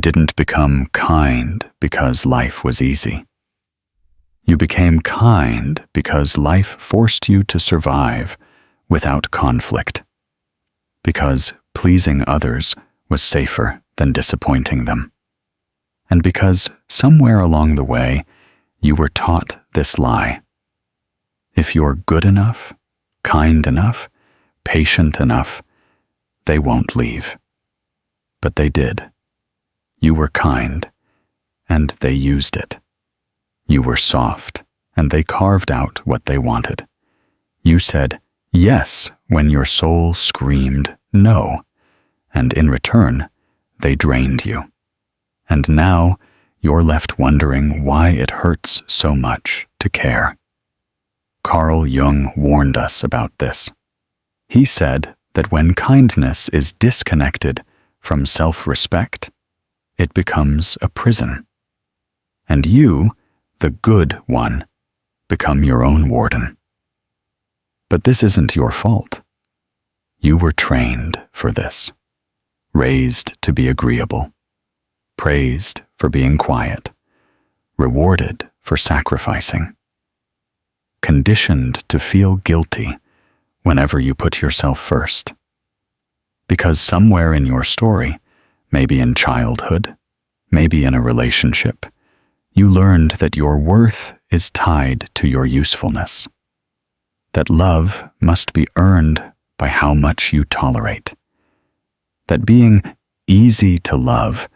You didn't become kind because life was easy. You became kind because life forced you to survive without conflict, because pleasing others was safer than disappointing them, and because somewhere along the way you were taught this lie: if you're good enough, kind enough, patient enough, they won't leave. But they did. You were kind, and they used it. You were soft, and they carved out what they wanted. You said yes when your soul screamed no, and in return, they drained you. And now you're left wondering why it hurts so much to care. Carl Jung warned us about this. He said that when kindness is disconnected from self-respect, it becomes a prison. And you, the good one, become your own warden. But this isn't your fault. You were trained for this, raised to be agreeable, praised for being quiet, rewarded for sacrificing, conditioned to feel guilty whenever you put yourself first. Because somewhere in your story, maybe in childhood, maybe in a relationship, you learned that your worth is tied to your usefulness, that love must be earned by how much you tolerate, that being easy to love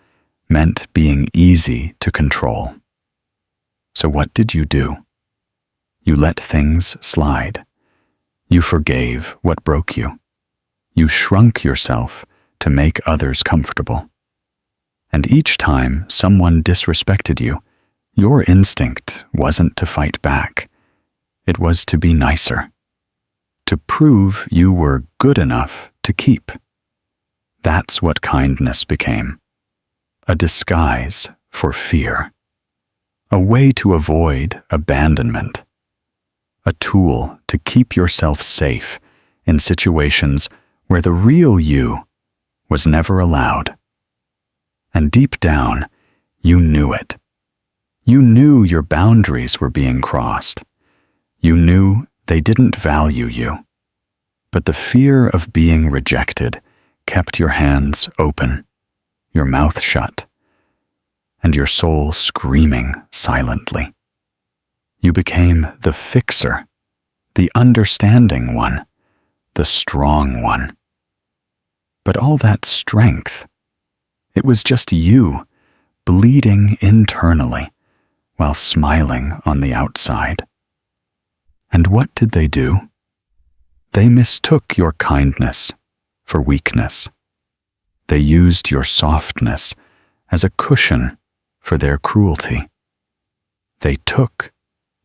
meant being easy to control. So what did you do? You let things slide. You forgave what broke you. You shrunk yourself to make others comfortable. And each time someone disrespected you, your instinct wasn't to fight back. It was to be nicer, to prove you were good enough to keep. That's what kindness became. A disguise for fear. A way to avoid abandonment. A tool to keep yourself safe in situations where the real you was never allowed. And deep down, you knew it. You knew your boundaries were being crossed. You knew they didn't value you. But the fear of being rejected kept your hands open, your mouth shut, and your soul screaming silently. You became the fixer, the understanding one, the strong one. But all that strength, it was just you bleeding internally while smiling on the outside. And what did they do? They mistook your kindness for weakness. They used your softness as a cushion for their cruelty. They took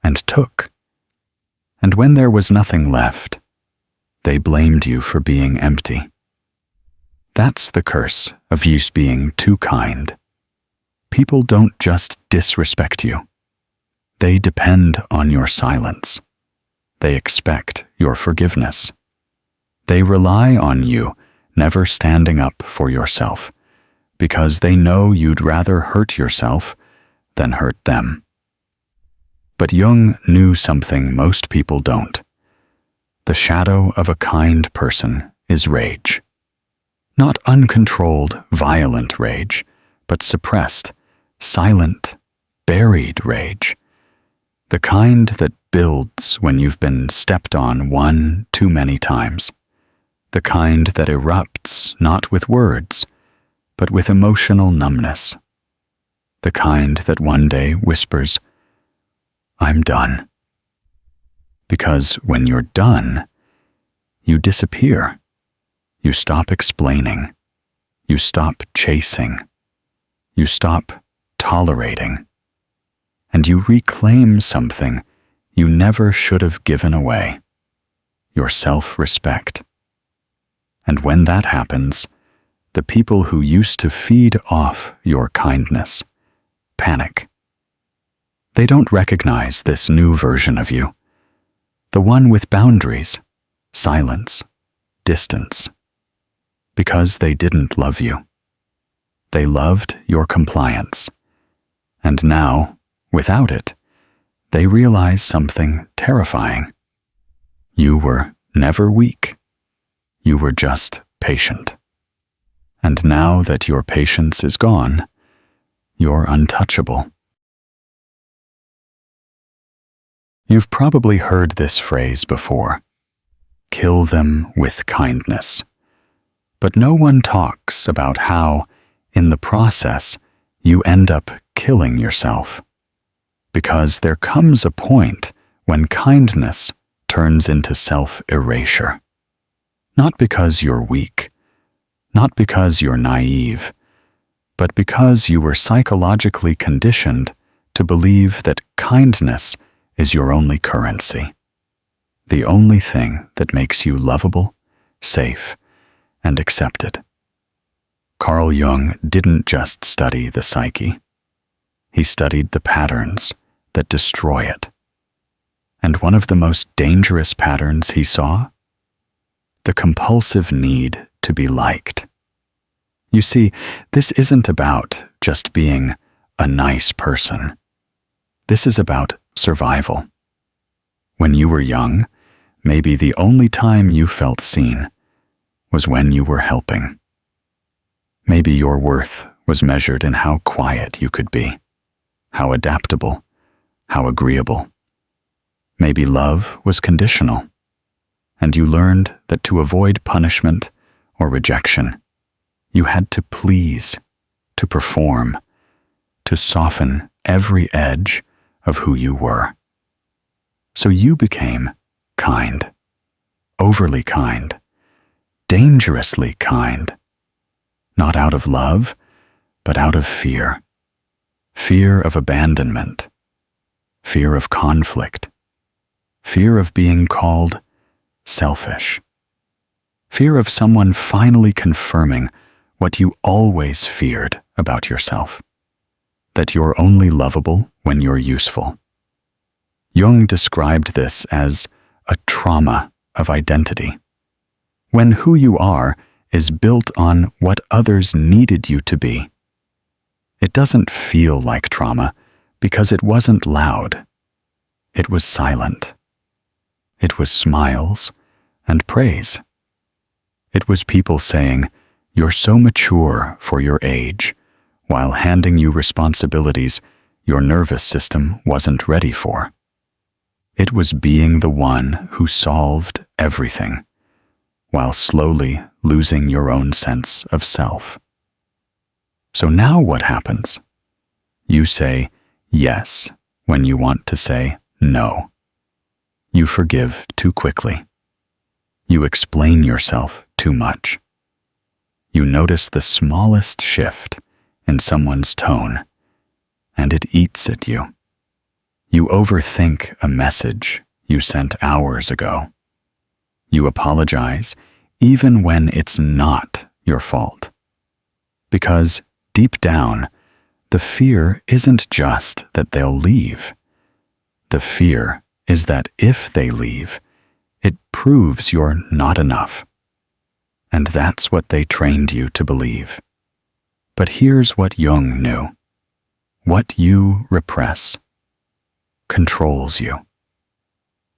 and took. And when there was nothing left, they blamed you for being empty. That's the curse of you being too kind. People don't just disrespect you. They depend on your silence. They expect your forgiveness. They rely on you never standing up for yourself, because they know you'd rather hurt yourself than hurt them. But Jung knew something most people don't. The shadow of a kind person is rage. Not uncontrolled, violent rage, but suppressed, silent, buried rage. The kind that builds when you've been stepped on one too many times. The kind that erupts not with words, but with emotional numbness. The kind that one day whispers, "I'm done." Because when you're done, you disappear. You stop explaining. You stop chasing. You stop tolerating. And you reclaim something you never should have given away: your self-respect. And when that happens, the people who used to feed off your kindness panic. They don't recognize this new version of you, the one with boundaries, silence, distance, because they didn't love you. They loved your compliance. And now, without it, they realize something terrifying. You were never weak. You were just patient. And now that your patience is gone, you're untouchable. You've probably heard this phrase before. Kill them with kindness. But no one talks about how, in the process, you end up killing yourself. Because there comes a point when kindness turns into self-erasure. Not because you're weak, not because you're naive, but because you were psychologically conditioned to believe that kindness is your only currency, the only thing that makes you lovable, safe, and accepted. Carl Jung didn't just study the psyche. He studied the patterns that destroy it. And one of the most dangerous patterns he saw? The compulsive need to be liked. You see, this isn't about just being a nice person. This is about survival. When you were young, maybe the only time you felt seen was when you were helping. Maybe your worth was measured in how quiet you could be, how adaptable, how agreeable. Maybe love was conditional, and you learned that to avoid punishment or rejection, you had to please, to perform, to soften every edge of who you were. So you became kind, overly kind, dangerously kind, not out of love, but out of fear. Fear of abandonment, fear of conflict, fear of being called selfish, fear of someone finally confirming what you always feared about yourself, that you're only lovable when you're useful. Jung described this as a trauma of identity, when who you are is built on what others needed you to be. It doesn't feel like trauma because it wasn't loud. It was silent. It was smiles and praise. It was people saying, "You're so mature for your age," while handing you responsibilities your nervous system wasn't ready for. It was being the one who solved everything, while slowly losing your own sense of self. So now what happens? You say yes when you want to say no. You forgive too quickly. You explain yourself too much. You notice the smallest shift in someone's tone, and it eats at you. You overthink a message you sent hours ago. You apologize even when it's not your fault. Because deep down, the fear isn't just that they'll leave. The fear is that if they leave, it proves you're not enough. And that's what they trained you to believe. But here's what Jung knew. What you repress controls you.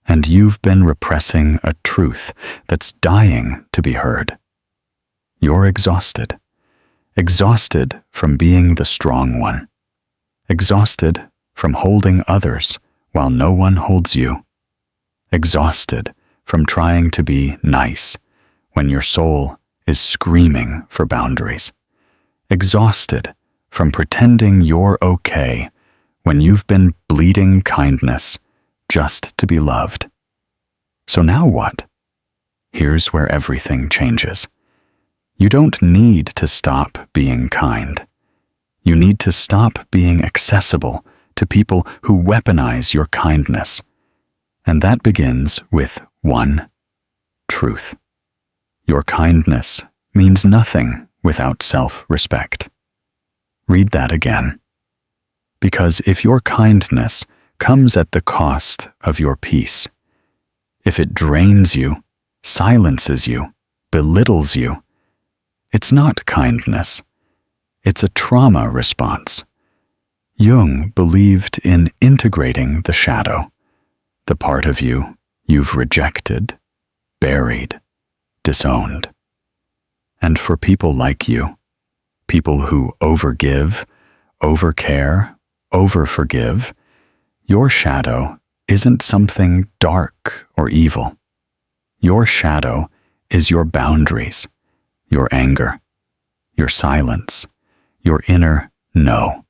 And you've been repressing a truth that's dying to be heard. You're exhausted. Exhausted from being the strong one. Exhausted from holding others while no one holds you. Exhausted from trying to be nice when your soul is screaming for boundaries. Exhausted from pretending you're okay when you've been bleeding kindness just to be loved. So now what? Here's where everything changes. You don't need to stop being kind. You need to stop being accessible to people who weaponize your kindness. And that begins with one truth. Your kindness means nothing without self-respect. Read that again. Because if your kindness comes at the cost of your peace, if it drains you, silences you, belittles you, it's not kindness. It's a trauma response. Jung believed in integrating the shadow, the part of you you've rejected, buried, disowned. And for people like you, people who overgive, overcare, overforgive, your shadow isn't something dark or evil. Your shadow is your boundaries, your anger, your silence, your inner no.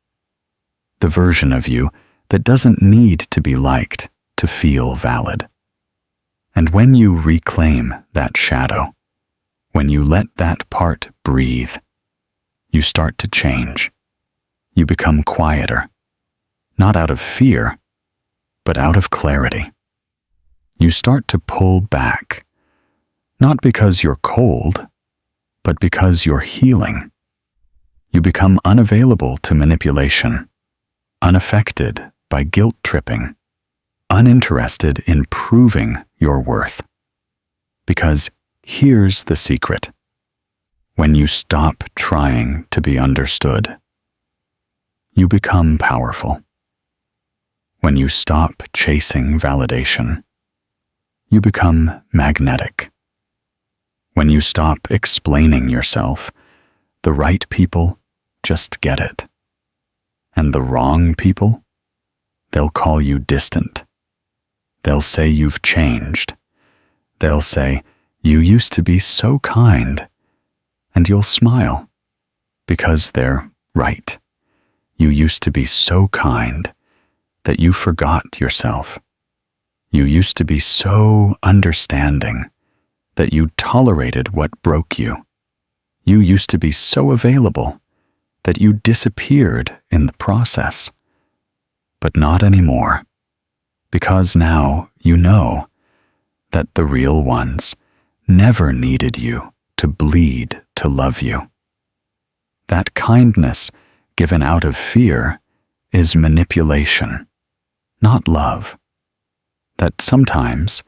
The version of you that doesn't need to be liked to feel valid. And when you reclaim that shadow, when you let that part breathe, you start to change. You become quieter, not out of fear, but out of clarity. You start to pull back, not because you're cold, but because you're healing. You become unavailable to manipulation, unaffected by guilt-tripping, uninterested in proving your worth. Because here's the secret. When you stop trying to be understood, you become powerful. When you stop chasing validation, you become magnetic. When you stop explaining yourself, the right people just get it. And the wrong people, they'll call you distant. They'll say you've changed. They'll say, you used to be so kind. And you'll smile, because they're right. You used to be so kind that you forgot yourself. You used to be so understanding that you tolerated what broke you. You used to be so available that you disappeared in the process. But not anymore, because now you know that the real ones never needed you to bleed to love you. That kindness given out of fear is manipulation, not love. That sometimes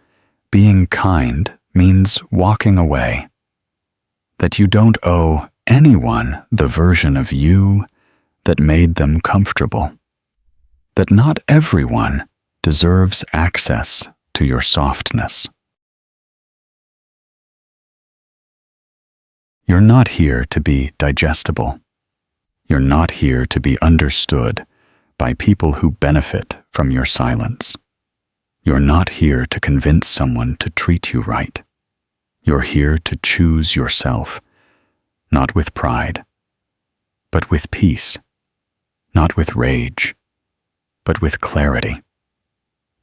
being kind means walking away. That you don't owe anyone the version of you that made them comfortable. That not everyone deserves access to your softness. You're not here to be digestible. You're not here to be understood by people who benefit from your silence. You're not here to convince someone to treat you right. You're here to choose yourself, not with pride, but with peace, not with rage, but with clarity.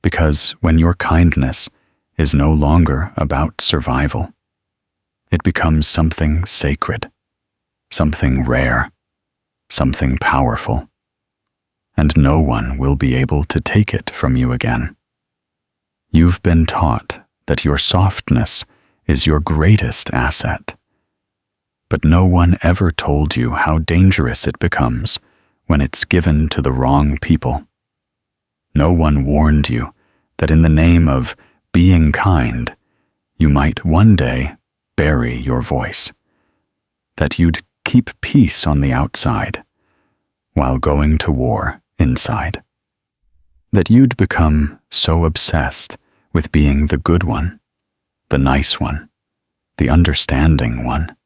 Because when your kindness is no longer about survival, it becomes something sacred, something rare, something powerful, and no one will be able to take it from you again. You've been taught that your softness is your greatest asset, but no one ever told you how dangerous it becomes when it's given to the wrong people. No one warned you that in the name of being kind, you might one day bury your voice, that you'd keep peace on the outside while going to war inside, that you'd become so obsessed with being the good one, the nice one, the understanding one,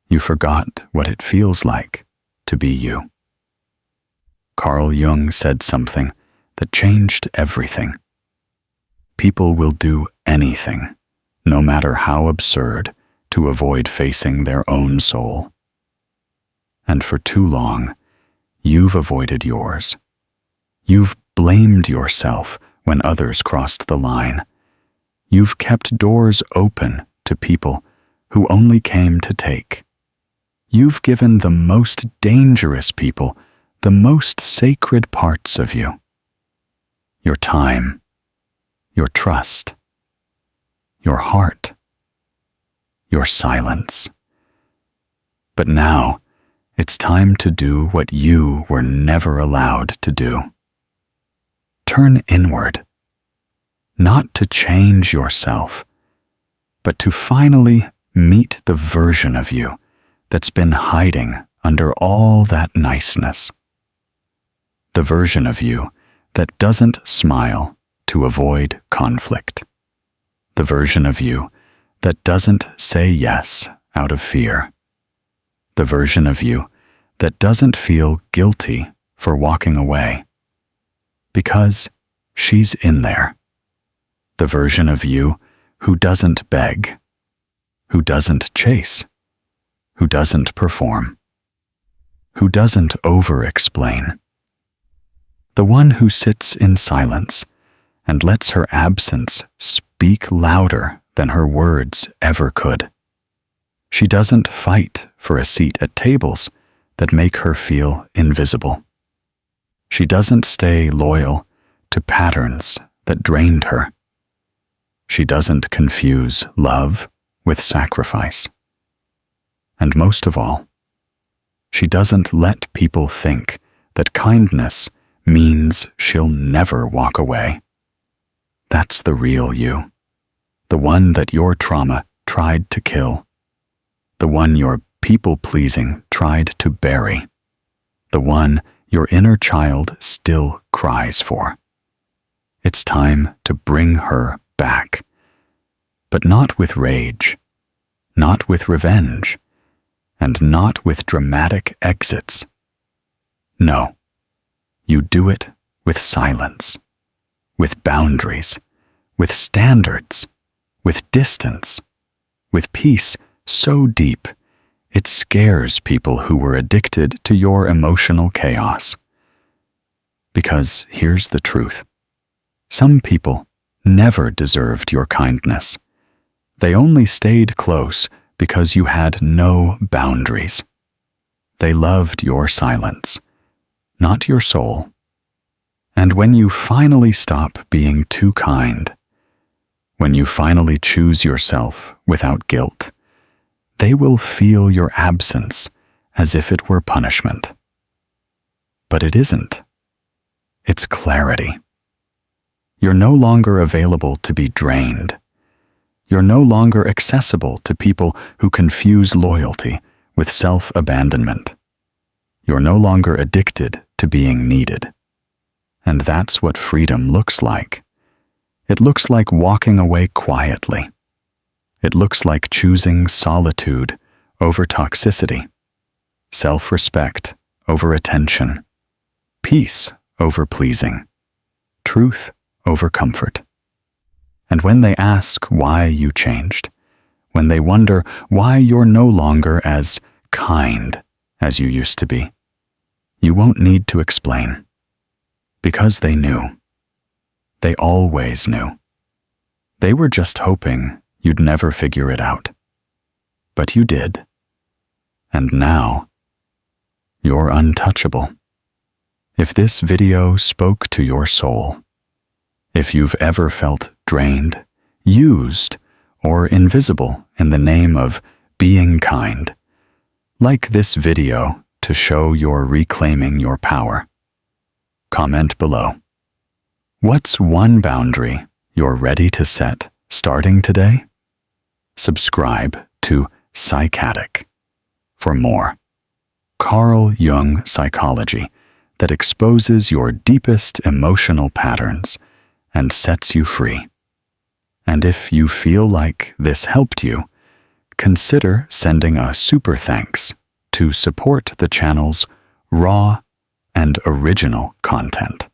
you forgot what it feels like to be you. Carl Jung said something that changed everything. People will do anything, no matter how absurd, to avoid facing their own soul. And for too long, you've avoided yours. You've blamed yourself when others crossed the line. You've kept doors open to people who only came to take. You've given the most dangerous people the most sacred parts of you. Your time, your trust, your heart, your silence. But now, it's time to do what you were never allowed to do. Turn inward, not to change yourself, but to finally meet the version of you that's been hiding under all that niceness. The version of you that doesn't smile to avoid conflict. The version of you that doesn't say yes out of fear. The version of you that doesn't feel guilty for walking away. Because she's in there. The version of you who doesn't beg, who doesn't chase, who doesn't perform, who doesn't over-explain. The one who sits in silence and lets her absence speak louder than her words ever could. She doesn't fight for a seat at tables that make her feel invisible. She doesn't stay loyal to patterns that drained her. She doesn't confuse love with sacrifice. And most of all, she doesn't let people think that kindness means she'll never walk away. That's the real you, the one that your trauma tried to kill, the one your people-pleasing tried to bury, the one your inner child still cries for. It's time to bring her back, but not with rage, not with revenge, and not with dramatic exits. No, you do it with silence, with boundaries, with standards, with distance, with peace so deep it scares people who were addicted to your emotional chaos. Because here's the truth. Some people never deserved your kindness. They only stayed close because you had no boundaries. They loved your silence, not your soul. And when you finally stop being too kind, when you finally choose yourself without guilt, they will feel your absence as if it were punishment. But it isn't. It's clarity. You're no longer available to be drained. You're no longer accessible to people who confuse loyalty with self-abandonment. You're no longer addicted to being needed. And that's what freedom looks like. It looks like walking away quietly. It looks like choosing solitude over toxicity, self-respect over attention, peace over pleasing, truth over comfort. And when they ask why you changed, when they wonder why you're no longer as kind as you used to be, you won't need to explain. Because they knew. They always knew. They were just hoping you'd never figure it out. But you did. And now, you're untouchable. If this video spoke to your soul, if you've ever felt drained, used, or invisible in the name of being kind, like this video to show you're reclaiming your power. Comment below. What's one boundary you're ready to set starting today? Subscribe to Psychatic for more Carl Jung psychology that exposes your deepest emotional patterns and sets you free. And if you feel like this helped you, consider sending a super thanks to support the channel's raw and original content.